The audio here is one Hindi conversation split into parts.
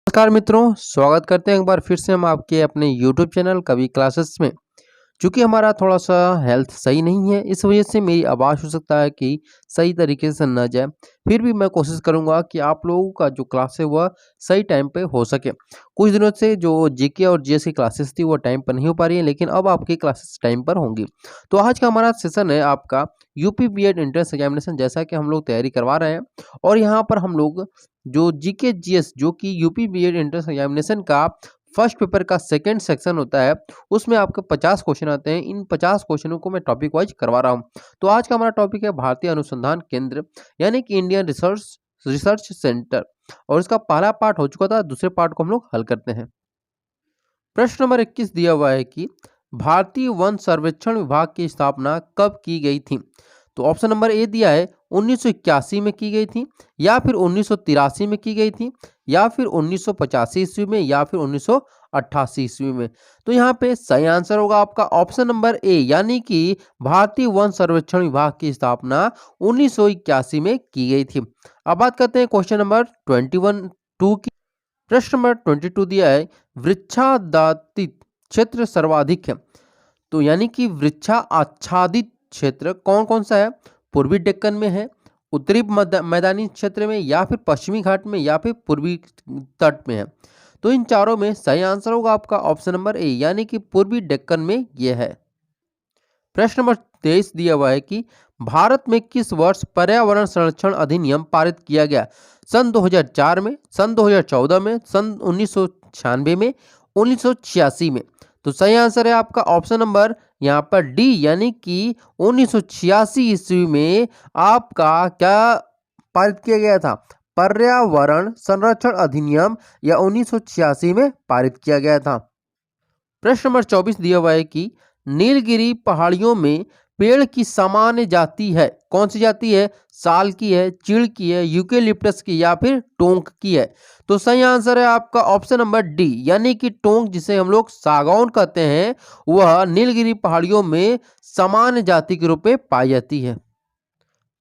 नमस्कार मित्रों, स्वागत करते हैं एक बार फिर से हम आपके अपने यूट्यूब चैनल कवि क्लासेस में। चूँकि हमारा थोड़ा-सा हेल्थ सही नहीं है, इस वजह से मेरी आवाज़ हो सकता है कि सही तरीके से ना जाए। फिर भी मैं कोशिश करूँगा कि आप लोगों का जो क्लास है वह सही टाइम पे हो सके। कुछ दिनों से जो जीके और जीएस की क्लासेस थी वो टाइम पर नहीं हो पा रही है, लेकिन अब आपकी क्लासेस टाइम पर होंगी। तो आज का हमारा सेशन है आपका यूपी बीएड एंट्रेंस एग्जामिनेशन, जैसा कि हम लोग तैयारी करवा रहे हैं। और यहाँ पर हम लोग जो जीके जीएस जो कि यूपी बीएड एंट्रेंस एग्जामिनेशन का फर्स्ट पेपर का सेकंड सेक्शन होता है, उसमें आपके 50 क्वेश्चन आते हैं। इन 50 क्वेश्चनों को मैं टॉपिक वाइज करवा रहा हूँ। तो आज का हमारा टॉपिक है भारतीय अनुसंधान केंद्र, यानी कि इंडियन रिसर्च रिसर्च सेंटर। और इसका पहला पार्ट हो चुका था, दूसरे पार्ट को हम लोग हल करते हैं। प्रश्न नंबर 21 दिया हुआ है कि भारतीय वन सर्वेक्षण विभाग की स्थापना कब की गई थी? तो ऑप्शन नंबर ए दिया है 1981 में की गई थी, या फिर 1983 में की गई थी, या फिर 1985 ईस्वी में, या फिर 1988 ईस्वी में। तो यहाँ पे सही आंसर होगा आपका ऑप्शन नंबर ए, यानी कि भारतीय वन सर्वेक्षण विभाग की स्थापना 1981 में की गई थी। अब बात करते हैं क्वेश्चन नंबर 21 की। प्रश्न नंबर 22 दिया है वृक्षादातित क्षेत्र सर्वाधिक है। तो यानी कि वृक्षा आच्छादित क्षेत्र कौन कौन सा है? पूर्वी डेक्कन में है, उत्तरी मैदानी क्षेत्र में, या फिर पश्चिमी घाट में, या फिर पूर्वी तट में है। तो इन चारों में सही आंसर होगा आपका ऑप्शन नंबर ए, यानी कि पूर्वी डेक्कन में यह है। प्रश्न नंबर 23 दिया हुआ है कि भारत में किस वर्ष पर्यावरण संरक्षण अधिनियम पारित किया गया? सन 2004 में, सन 2014 में, सन 1996 में, 1986 में। तो सही आंसर है आपका ऑप्शन नंबर यहाँ पर डी, यानी कि 1986 ईस्वी में आपका क्या पारित किया गया था? पर्यावरण संरक्षण अधिनियम या 1986 में पारित किया गया था। प्रश्न नंबर 24 दिया हुआ है कि नीलगिरी पहाड़ियों में पेड़ की सामान्य जाति है, कौन सी जाति है? साल की है, चीड़ की है, यूकेलिप्टस की, या फिर टोंक की है। तो सही आंसर है आपका ऑप्शन नंबर डी, यानी कि टोंक, जिसे हम लोग सागौन कहते हैं, वह नीलगिरी पहाड़ियों में सामान्य जाति के रूप में पाई जाती है।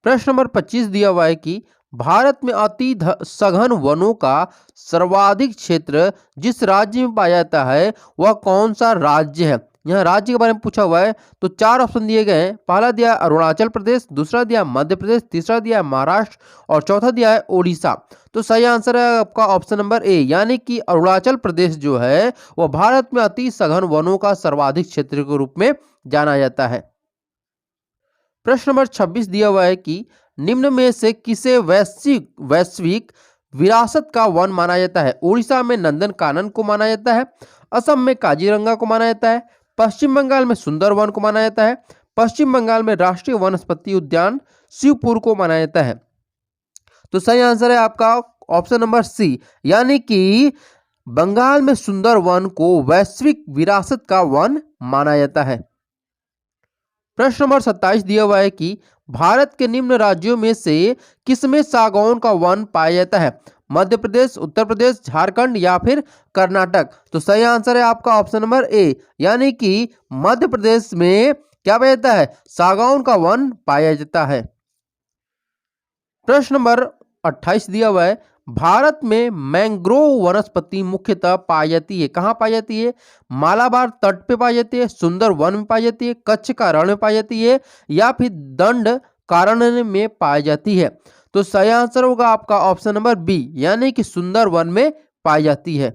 प्रश्न नंबर 25 दिया हुआ है कि भारत में अति सघन वनों का सर्वाधिक क्षेत्र जिस राज्य में पाया जाता है वह कौन सा राज्य है? यहाँ राज्य के बारे में पूछा हुआ है। तो चार ऑप्शन दिए गए हैं। पहला दिया है अरुणाचल प्रदेश, दूसरा दिया है मध्य प्रदेश, तीसरा दिया है महाराष्ट्र, और चौथा दिया है ओडिशा। तो सही आंसर है आपका ऑप्शन नंबर ए, यानी कि अरुणाचल प्रदेश जो है वह भारत में अति सघन वनों का सर्वाधिक क्षेत्र के रूप में जाना जाता है। प्रश्न नंबर 26 दिया हुआ है कि निम्न में से किसे वैश्विक वैश्विक विरासत का वन माना जाता है? उड़ीसा में नंदन कानन को माना जाता है, असम में काजीरंगा को माना जाता है, पश्चिम बंगाल में सुंदरवन को माना जाता है, पश्चिम बंगाल में राष्ट्रीय वनस्पति उद्यान शिवपुर को माना जाता है। तो सही आंसर है आपका ऑप्शन नंबर सी, यानी कि बंगाल में सुंदरवन को वैश्विक विरासत का वन माना जाता है। प्रश्न नंबर 27 दिया हुआ है कि भारत के निम्न राज्यों में से किसमें सागौन का वन पाया जाता है? मध्य प्रदेश, उत्तर प्रदेश, झारखंड, या फिर कर्नाटक। तो सही आंसर है आपका ऑप्शन नंबर ए, यानी कि मध्य प्रदेश में क्या पाया जाता है? सागौन का वन पाया जाता है। प्रश्न नंबर 28 दिया हुआ है भारत में मैंग्रोव वनस्पति मुख्यतः पाई जाती है, कहाँ पाई जाती है? मालाबार तट पे पाई जाती है, सुंदर वन में पाई जाती है, कच्छ का रण में पाई जाती है, या फिर दंड कारण्य में पाई जाती है। तो सही आंसर होगा आपका ऑप्शन नंबर बी, यानी कि सुंदर वन में पाई जाती है।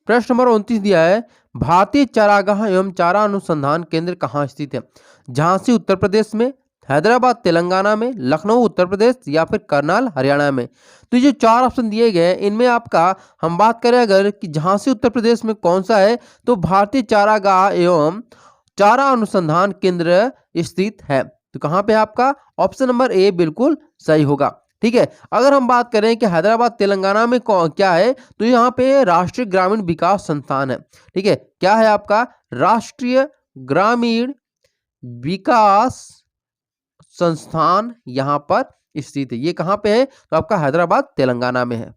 प्रश्न नंबर 29 दिया है भारतीय चारागाह एवं चारा अनुसंधान केंद्र कहाँ स्थित है? झांसी उत्तर प्रदेश में, हैदराबाद तेलंगाना में, लखनऊ उत्तर प्रदेश, या फिर करनाल हरियाणा में। तो ये जो चार ऑप्शन दिए गए हैं इनमें आपका हम बात करें अगर कि झांसी उत्तर प्रदेश में कौन सा है, तो भारतीय चारागाह एवं चारा अनुसंधान केंद्र स्थित है। तो कहाँ पे आपका ऑप्शन नंबर ए बिल्कुल सही होगा। ठीक है। अगर हम बात करें कि हैदराबाद तेलंगाना में क्या है, तो यहाँ पे राष्ट्रीय ग्रामीण विकास संस्थान है। ठीक है, क्या है आपका? राष्ट्रीय ग्रामीण विकास संस्थान यहाँ पर स्थित है। ये कहाँ पे है? तो आपका हैदराबाद तेलंगाना में है।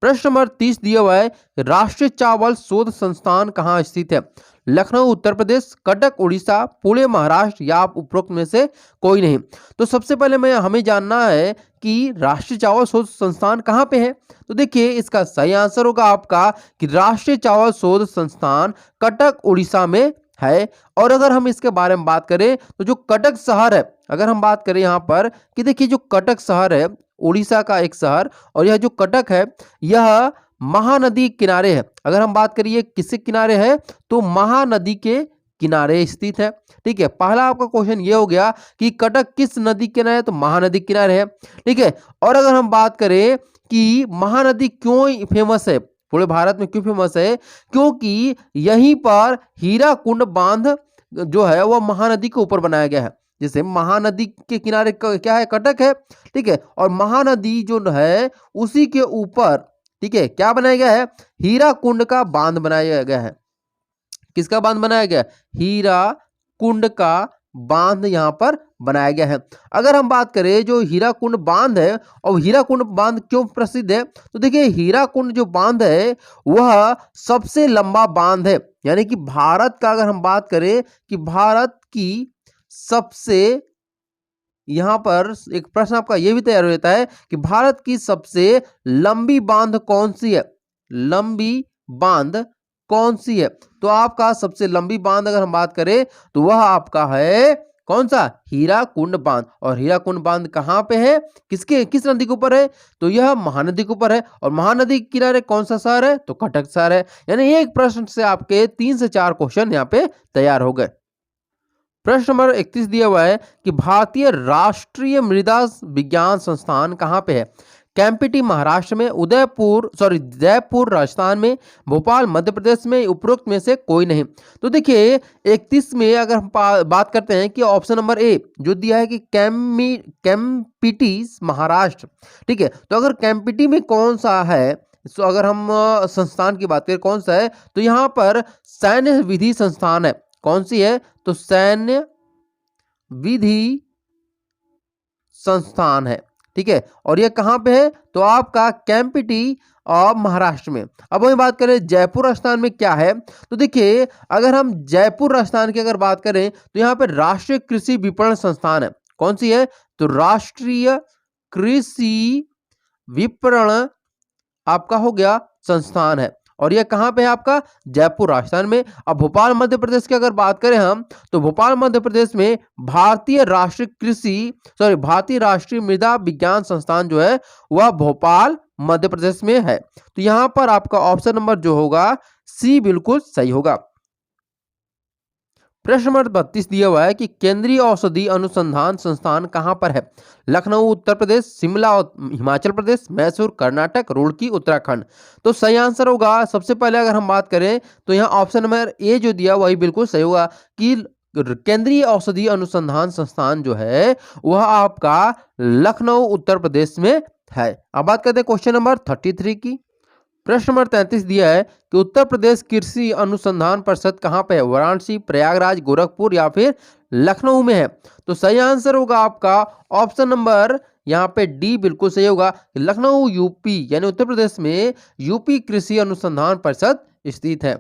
प्रश्न नंबर 30 दिया हुआ है, राष्ट्रीय चावल शोध संस्थान कहाँ स्थित है? लखनऊ उत्तर प्रदेश, कटक उड़ीसा, पुणे महाराष्ट्र या आप उपरोक्त में से कोई नहीं। तो सबसे पहले मैं हमें जानना है कि राष्ट्रीय चावल शोध संस्थान कहाँ पे है। तो देखिए इसका सही आंसर होगा आपका कि राष्ट्रीय चावल शोध संस्थान कटक उड़ीसा में है। और अगर हम इसके बारे में बात करें तो जो कटक शहर है, अगर हम बात करें यहाँ पर कि देखिए जो कटक शहर है उड़ीसा का एक शहर, और यह जो कटक है यह महानदी किनारे है। अगर हम बात करिए किसके किनारे है, तो महानदी के किनारे स्थित है। ठीक है, पहला आपका क्वेश्चन ये हो गया कि कटक किस नदी के किनारे है, तो महानदी किनारे है। ठीक है, और अगर हम बात करें कि महानदी क्यों फेमस है, पूरे भारत में क्यों फेमस है, क्योंकि यहीं पर हीराकुंड बांध जो है वह महानदी के ऊपर बनाया गया है। जैसे महानदी के किनारे क्या है, कटक है। ठीक है, और महानदी जो है उसी के ऊपर, ठीक है, क्या बनाया गया है, हीराकुंड का बांध बनाया गया है। किसका बांध बनाया गया, हीराकुंड का बांध यहाँ पर बनाया गया है। अगर हम बात करें जो हीराकुंड बांध है, और हीराकुंड बांध क्यों प्रसिद्ध है, तो देखिए हीराकुंड जो बांध है वह सबसे लंबा बांध है। यानी कि भारत का अगर हम बात करें कि भारत की सबसे, यहां पर एक प्रश्न आपका यह भी तैयार हो जाता है कि भारत की सबसे लंबी बांध कौन सी है, लंबी बांध कौन सी है। तो आपका सबसे लंबी बांध अगर हम बात करें तो वह आपका है कौन सा, हीराकुंड बांध। और हीराकुंड बांध कहां पे है, किस नदी के ऊपर है, तो यह महानदी के ऊपर है। और महानदी के किनारे कौन सा शहर है, तो कटक शहर है। यानी एक प्रश्न से आपके 3 से 4 क्वेश्चन यहाँ पे तैयार हो गए। प्रश्न नंबर 31 दिया हुआ है कि भारतीय राष्ट्रीय मृदा विज्ञान संस्थान कहाँ पे है? कैंपटी महाराष्ट्र में, जयपुर राजस्थान में, भोपाल मध्य प्रदेश में, उपरोक्त में से कोई नहीं। तो देखिए 31 में अगर हम बात करते हैं कि ऑप्शन नंबर ए जो दिया है कि कैंपटी महाराष्ट्र। ठीक है, तो अगर कैंपटी में कौन सा है, तो अगर हम संस्थान की बात करें कौन सा है, तो यहाँ पर सैन्य विधि संस्थान है। कौन सी है, तो सैन्य विधि संस्थान है। ठीक है, और ये कहां पे है, तो आपका कैंपटी और महाराष्ट्र में। अब वही बात करें जयपुर राजस्थान में क्या है, तो देखिए अगर हम जयपुर राजस्थान की अगर बात करें तो यहाँ पे राष्ट्रीय कृषि विपणन संस्थान है। कौन सी है, तो राष्ट्रीय कृषि विपणन आपका हो गया संस्थान है। और यह कहां पे है आपका, जयपुर राजस्थान में। अब भोपाल मध्य प्रदेश की अगर बात करें हम, तो भोपाल मध्य प्रदेश में भारतीय राष्ट्रीय मृदा विज्ञान संस्थान जो है वह भोपाल मध्य प्रदेश में है। तो यहां पर आपका ऑप्शन नंबर जो होगा सी बिल्कुल सही होगा। प्रश्न नंबर 32 दिया हुआ है कि केंद्रीय औषधि अनुसंधान संस्थान कहां पर है? लखनऊ उत्तर प्रदेश, शिमला हिमाचल प्रदेश, मैसूर कर्नाटक, रुड़की उत्तराखंड। तो सही आंसर होगा, सबसे पहले अगर हम बात करें तो यहाँ ऑप्शन नंबर ए जो दिया वही बिल्कुल सही होगा कि केंद्रीय औषधि अनुसंधान संस्थान जो है वह आपका लखनऊ उत्तर प्रदेश में है। अब बात करते हैं क्वेश्चन नंबर 33 की। प्रश्न नंबर 33 दिया है कि उत्तर प्रदेश कृषि अनुसंधान परिषद कहाँ पे है? वाराणसी, प्रयागराज, गोरखपुर या फिर लखनऊ में है। तो सही आंसर होगा आपका ऑप्शन नंबर यहाँ पे डी बिल्कुल सही होगा। लखनऊ यूपी यानी उत्तर प्रदेश में यूपी कृषि अनुसंधान परिषद स्थित है।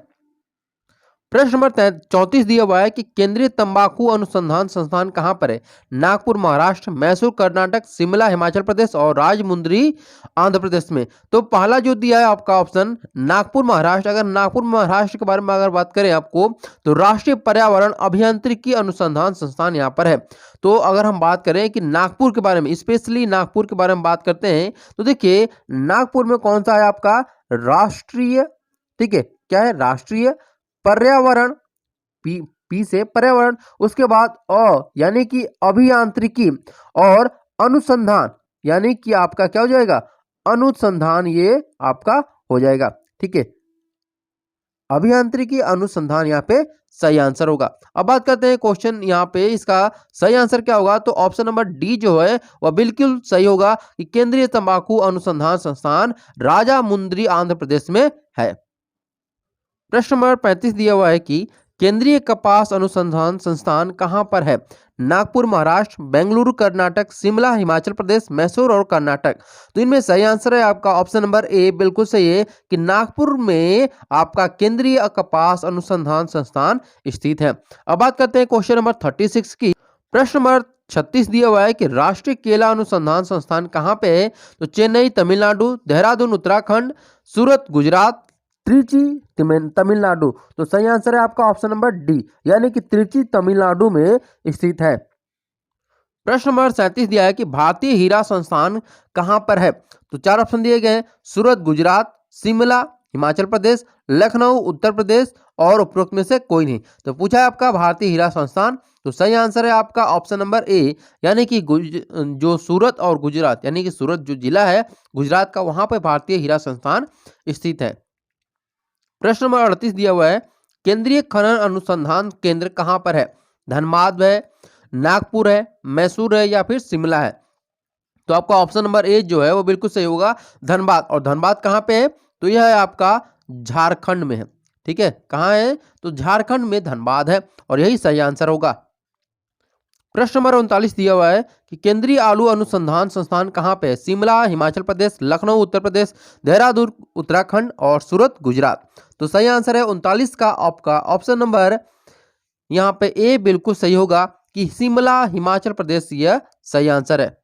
प्रश्न नंबर 34 दिया हुआ है कि केंद्रीय तंबाकू अनुसंधान संस्थान कहां पर है? नागपुर महाराष्ट्र, मैसूर कर्नाटक, शिमला हिमाचल प्रदेश और राजमुंद्री आंध्र प्रदेश में। तो पहला जो दिया है आपका ऑप्शन नागपुर महाराष्ट्र। अगर नागपुर महाराष्ट्र के बारे में अगर बात करें आपको, तो राष्ट्रीय पर्यावरण अभियांत्रिकी अनुसंधान संस्थान यहाँ पर है। तो अगर हम बात करें कि नागपुर के बारे में, स्पेशली नागपुर के बारे में बात करते हैं, तो देखिए नागपुर में कौन सा है आपका राष्ट्रीय, ठीक है, क्या है, राष्ट्रीय पर्यावरण, पी से पर्यावरण, उसके बाद यानी कि अभियांत्रिकी और अनुसंधान, यानी कि आपका क्या हो जाएगा, अनुसंधान, ये आपका हो जाएगा। ठीक है, अभियांत्रिकी अनुसंधान यहाँ पे सही आंसर होगा। अब बात करते हैं क्वेश्चन यहाँ पे इसका सही आंसर क्या होगा, तो ऑप्शन नंबर डी जो है वह बिल्कुल सही होगा कि केंद्रीय तंबाकू अनुसंधान संस्थान राजामुंद्री आंध्र प्रदेश में है। प्रश्न नंबर 35 दिया हुआ है कि केंद्रीय कपास अनुसंधान संस्थान कहाँ पर है? नागपुर महाराष्ट्र, बेंगलुरु कर्नाटक, शिमला हिमाचल प्रदेश, मैसूर और कर्नाटक। तो इनमें सही आंसर है आपका ऑप्शन नंबर ए, बिल्कुल सही है कि नागपुर में आपका केंद्रीय कपास अनुसंधान संस्थान स्थित है। अब बात करते हैं क्वेश्चन नंबर 36 की। प्रश्न नंबर 36 दिया हुआ है कि राष्ट्रीय केला अनुसंधान संस्थान कहाँ पे है? तो चेन्नई तमिलनाडु, देहरादून उत्तराखंड, सूरत गुजरात, त्रिची तमिलनाडु। तो सही आंसर है आपका ऑप्शन नंबर डी, यानी कि त्रिची तमिलनाडु में स्थित है। प्रश्न नंबर 37 दिया है कि भारतीय हीरा संस्थान कहां पर है? तो चार ऑप्शन दिए गए हैं, सूरत गुजरात, शिमला हिमाचल प्रदेश, लखनऊ उत्तर प्रदेश और उपरोक्त में से कोई नहीं। तो पूछा है आपका भारतीय हीरा संस्थान, तो सही आंसर है आपका ऑप्शन नंबर ए, यानी कि जो सूरत और गुजरात, यानी कि सूरत जो जिला है गुजरात का, वहां पर भारतीय हीरा संस्थान स्थित है। प्रश्न नंबर 38 दिया हुआ है, केंद्रीय खनन अनुसंधान केंद्र कहां पर है? धनबाद है, नागपुर है, मैसूर है या फिर शिमला है। तो आपका ऑप्शन नंबर ए जो है वो बिल्कुल सही होगा, धनबाद। और धनबाद कहां पे है? तो यह है आपका झारखंड में है। ठीक है, कहां है? तो झारखंड में धनबाद है और यही सही आंसर होगा। प्रश्न नंबर 39 दिया हुआ है कि केंद्रीय आलू अनुसंधान संस्थान कहां पे है? शिमला हिमाचल प्रदेश, लखनऊ उत्तर प्रदेश, देहरादून उत्तराखंड और सूरत गुजरात। तो सही आंसर है 39 का आपका ऑप्शन नंबर यहाँ पे ए बिल्कुल सही होगा कि शिमला हिमाचल प्रदेश यह सही आंसर है।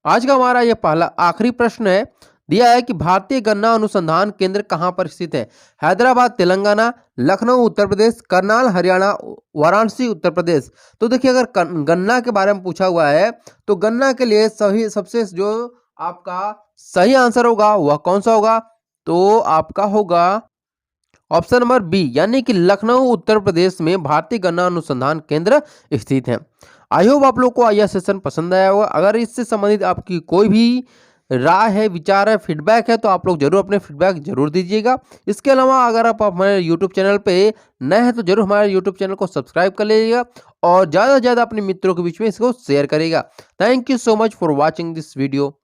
आज का हमारा यह पहला आखिरी प्रश्न है, दिया है कि भारतीय गन्ना अनुसंधान केंद्र कहां पर स्थित है? हैदराबाद तेलंगाना, लखनऊ उत्तर प्रदेश, करनाल हरियाणा, वाराणसी उत्तर प्रदेश। तो देखिए, अगर गन्ना के बारे में पूछा हुआ है तो गन्ना के लिए सही सबसे जो आपका सही आंसर होगा वह कौन सा होगा? तो आपका होगा ऑप्शन नंबर बी, यानी कि लखनऊ उत्तर प्रदेश में भारतीय गन्ना अनुसंधान केंद्र स्थित है। आई होप आप लोग को यह सेशन पसंद आया होगा। अगर इससे संबंधित आपकी कोई भी राय है, विचार है, फीडबैक है तो आप लोग जरूर अपने फीडबैक जरूर दीजिएगा। इसके अलावा अगर आप हमारे यूट्यूब चैनल पे नए हैं तो जरूर हमारे यूट्यूब चैनल को सब्सक्राइब कर लीजिएगा और ज़्यादा से ज़्यादा अपने मित्रों के बीच में इसको शेयर करिएगा। Thank you so much for watching this video.